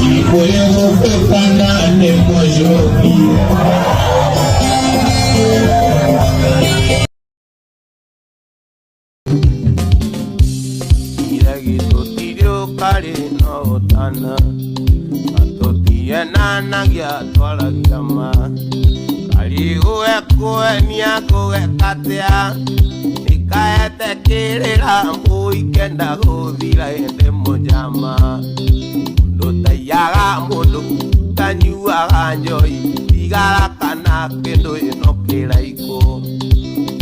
Puedo prepararle pollo. No tana atotia nana ya tola kama kali uwe koe niako katea ikaete kirira muikenda guthira ende mojama ndo tayaga mundu tanyuaga njoi igara kana kendo inokira iko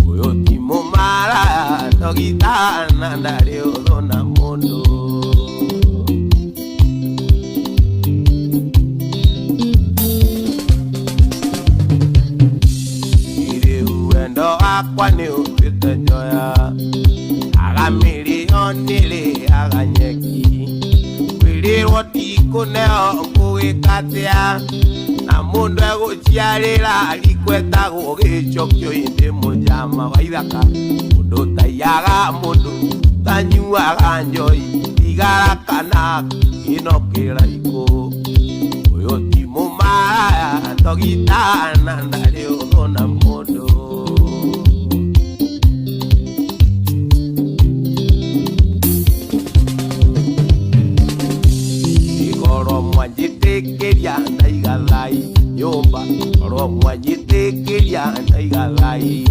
uyo timo mara togitana ndari odona mundu kwani upite joya aga milioni le aga nyeki wili roti kuneo kuikatia na mundu eguciarira alikweta gugichokyo inde mujama waithaka mundu tayaga mundu tanyuaga njoi igara kana inokira iko uyo timu maya togitana ndari udona mundu mwanyitekeria na igalai nyumba oro mwanyitekeria na igalai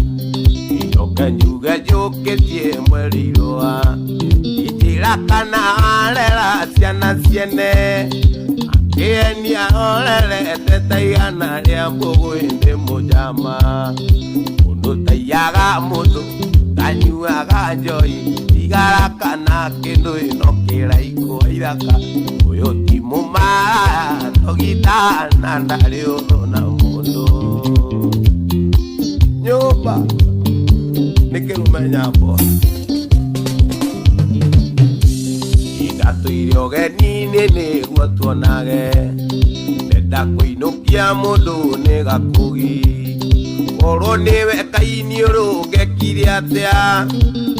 ijoke nyuge joke tie mweriroa itira kana arera ciana ciene akienia orere tetaiana ria mbugu inde mujama mundu tayaga mundu tanyuaga njoi igara kana kindu inokira iko iraka uyo timu mara togitana ndari udona mundu nyumba nikirumenya bo idatu irogeni nene gutuonage nenda kuinukia mundu nigakugi oro niwe kaini uruge kiriatia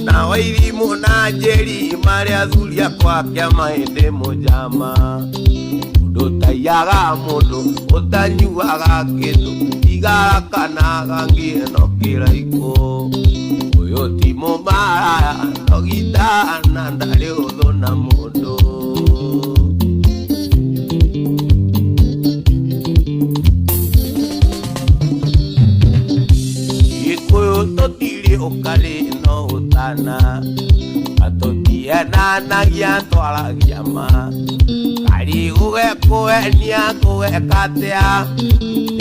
na wairimu na njeri maria thuria kwake maende mujama mundu tayaga mundu utanyuaga kindu igara kana gangieno kiraiko uyo timo mara togitana ndari udona mundu ikuyo totiri ukari no utana atotia nana giantwala giama kari uge kuenia kuge katea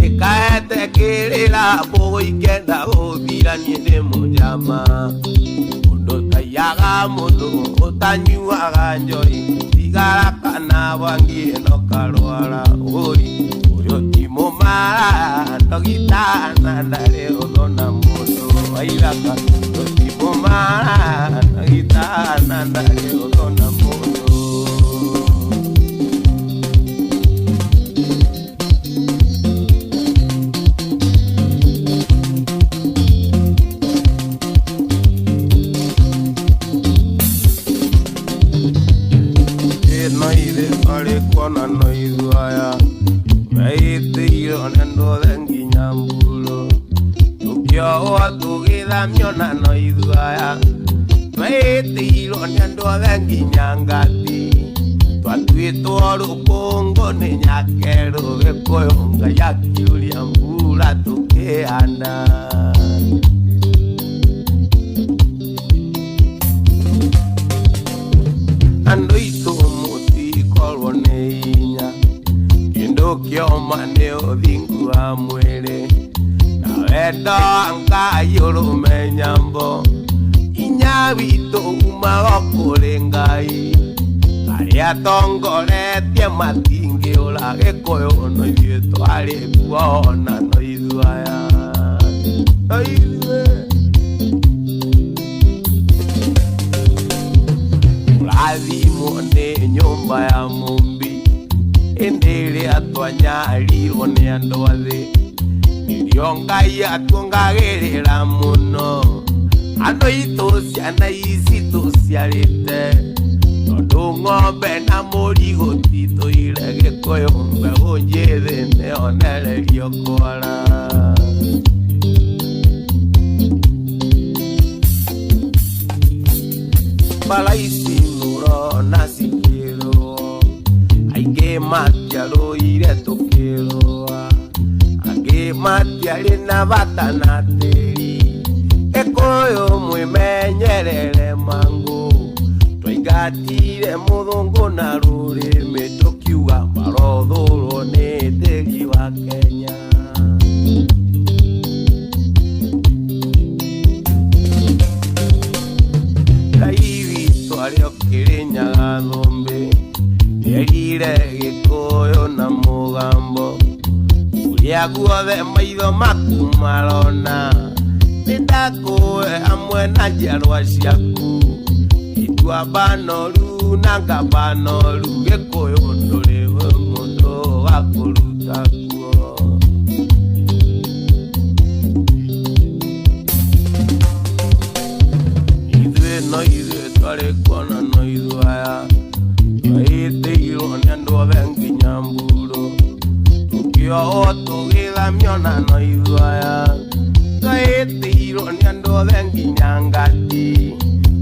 ikaete kirira buikenda guthira niende mujama mundu tayaga mundu utanyuaga njoi igara kana wangie no karwara uri uyo timo mara togitana ndari udona mundu wairaka timo mara togitana ndari udona mundu kona no iduaya meite yo nendo dengi nyambulo tukyo atugida miona no iduaya meite yo nendo dengi nyangati twatwito rukongo ne nyakero bekoyonga yakiulia mbula tukeana ando ito neinya kindo kioma ne odingu amwere na wendo anga yorume nyambo inyabito umagokore ngai aria tongoretie matingi ulage koyo no ithuĩ twari kuona no ithuaya no ithuĩ urathimwo nĩ nyũmba ya mũmbi ĩndĩ ĩrĩa twanyarirwo nĩ andũ athĩ nĩrĩo Ngai atuongagĩrĩra mũno andũ aitũ ciana ici tũciarĩte tondũ ng'ombe na mũri gũtitũire gĩko koyo mbego njithe neonererio kwara Balaisi nuro nasikiro Aige matialo ire tokiro Age matiale na batana teri Ekoyo mwimenyerere mango Twigatire muthungu na rurimi tukiuga marothuro ni teri wa Kenya Ario Kirinyaga thumbi Nierire Gikuyu na Mugambo Uria guothe maitho maku marona Nindakuwe hamwe na njiarwa ciaku Itua banoru na ngabanoru Gikuyu nduri mundu wa kuruta kuo Ithuĩ no ithuĩ twarĩ kuona no ithuaya Twaĩtĩirwo nĩ andũ othe nginya Mburu Tũkĩohwo tũgĩthamio na no ithuaya Twaĩtĩirwo nĩ andũ othe nginya Ngati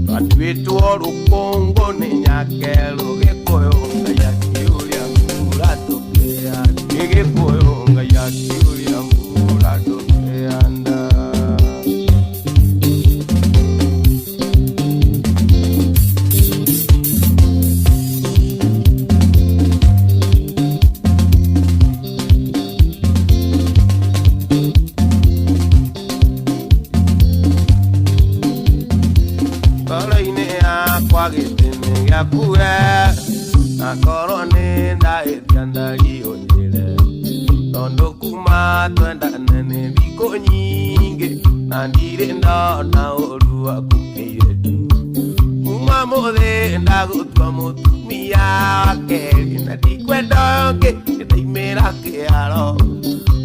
Twatuĩtwo rũkũngũ nĩ Nyakeru Gĩkũyũ Ngai akĩũria mbura tũkĩanda Gĩkũyũ Ngai akĩũria mbura tũkĩanda Gĩtĩmi gĩaku na korwo nĩ ndahĩtia ndariũnjĩre tondũ kuma twendane nĩ thikũ nyingĩ na ndirĩ ndona ũru waku kĩirĩtu kuma mũthĩ ndagũtua mũtumia wa kerĩ na ndikwenda ũngĩ ndaimĩra kĩharo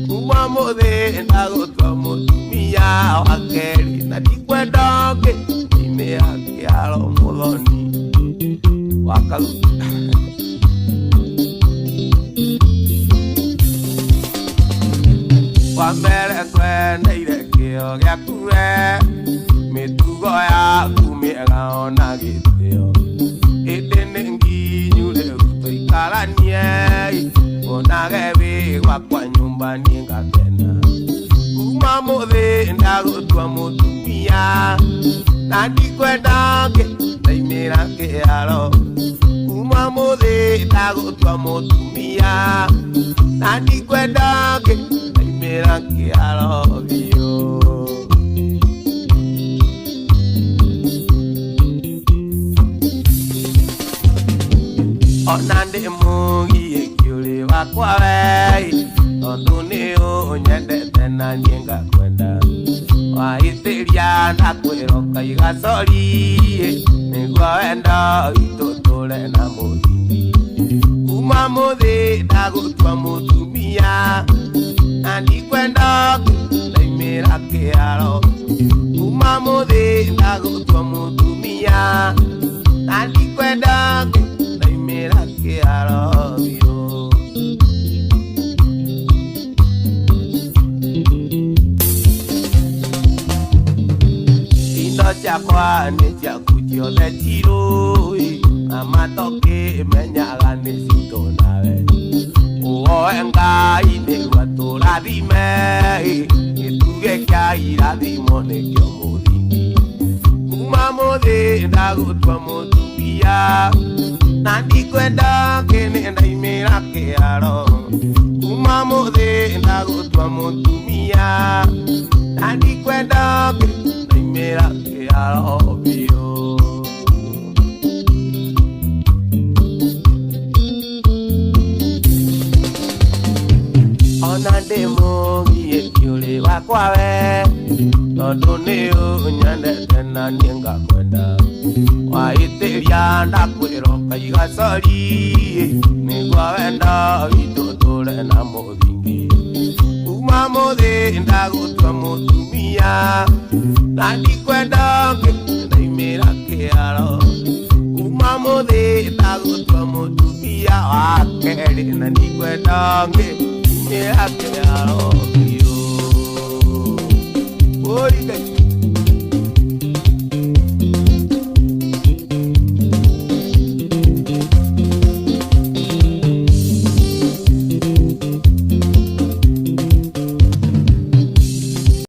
kuma mũthĩ ndagũtua mũtumia wa kerĩ na ndikwenda ũngĩ ndaimĩra kĩharo mũthoni Wakalu Wambere kwendeire kĩo gĩaku mĩtugo yaku mĩega ona gĩtĩo ĩndĩ nĩ nginyu rĩu tũikaranie onage wĩ gwakwa nyũmba niĩ ngakena kuma mũthĩ ndagũtua mũtumia na ndikwenda ũngĩ ndaimĩra kĩharo kuma mũthĩ ndagũtua mũtumia na ndikwenda ũngĩ ndaimĩra kĩharo biũ ona ndĩ mũgiĩ kĩũrĩ wakwa wei tondũ nĩ ũnyendete na niĩ ngakwenda Waitĩria ndakwĩroka igacori nĩguo wendo witũ tũre na mũthingi kuma mũthĩ ndagũtua mũtumia na ndikwenda ndaimĩra kĩharo kuma mũthĩ ndagũtua mũtumia na ndikwenda ndaimĩra kĩharo biũ Ciakwa nĩ ciaku ciothe tirũĩ na matokĩ menyaga nĩ citũ nawe ũhoe Ngai nĩguo atũrathime gĩtugĩ kĩa irathimo nĩkĩo mũthingi kuma mũthĩ ndagũtua mũtumia na ndikwenda ũngĩ ndaimĩra kĩharo kuma mũthĩ ndagũtua mũtumia na ndikwenda ũngĩ ndaimĩra kĩharo biũ ona ndĩ mũgiĩ kĩũrĩ wakwa we tondũ nĩ ũnyendete na niĩ ngakwenda Waitĩria ndakwĩroka igacori nĩguo wendo witũ tũre na mũthingi kuma mũthĩ ndagũtua mũtumia na ndikwenda ũngĩ ndaimĩra kĩharo kuma mũthĩ ndagũtua mũtumia ya wake na ni kwenda ngi ni ake aro